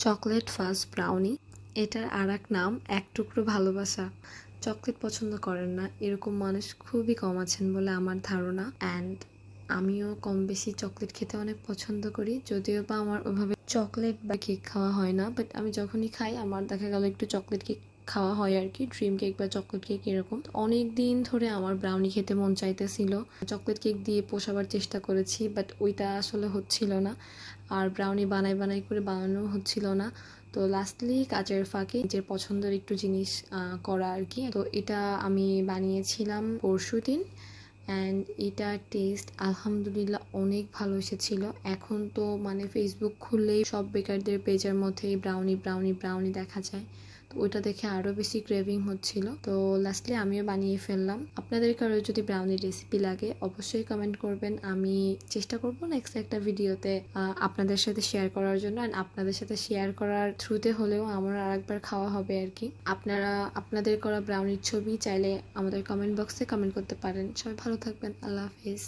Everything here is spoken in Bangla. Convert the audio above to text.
চকলেট ফাজ ব্রাউনি, এটার আরেক নাম এক টুকরো ভালোবাসা। চকলেট পছন্দ করেন না এরকম মানুষ খুবই কম আছেন বলে আমার ধারণা। অ্যান্ড আমিও কম বেশি চকলেট খেতে অনেক পছন্দ করি, যদিও বা আমার ওভাবে চকলেট বা কেক খাওয়া হয় না, বাট আমি যখনই খাই আমার দেখা গেল একটু চকলেট কেক খাওয়া হয় আর কি, ড্রিম কেক বা চকলেট কেক এরকম। অনেক দিন ধরে আমার ব্রাউনি খেতে মন চাইতেছিল, চকলেট কেক দিয়ে পোষাবার চেষ্টা করেছি, বাট ওইটা আসলে হচ্ছিল না, আর ব্রাউনি বানাই বানাই করে বানানো হচ্ছিল না। তো লাস্টলি কাজের ফাঁকে নিজের পছন্দের একটু জিনিস করা আর কি। তো এটা আমি বানিয়েছিলাম পরশুদিন, অ্যান্ড এটার টেস্ট আলহামদুলিল্লাহ অনেক ভালো এসেছিল। এখন তো মানে ফেসবুক খুললেই সব বেকারদের পেজের মধ্যে ব্রাউনি ব্রাউনি ব্রাউনি দেখা যায়, তো ওইটা দেখে আরও বেশি ক্রেভিং হচ্ছিল। তো লাস্টলি আমিও বানিয়ে ফেললাম। আপনাদের কারো যদি ব্রাউনির রেসিপি লাগে অবশ্যই কমেন্ট করবেন, আমি চেষ্টা করবো নেক্সট একটা ভিডিওতে আপনাদের সাথে শেয়ার করার জন্য। অ্যান্ড আপনাদের সাথে শেয়ার করার থ্রুতে হলেও আমার আরেকবার খাওয়া হবে আর কি। আপনারা আপনাদের করা ব্রাউনির ছবি চাইলে আমাদের কমেন্ট বক্সে কমেন্ট করতে পারেন। সবাই ভালো থাকবেন, আল্লাহ হাফিজ।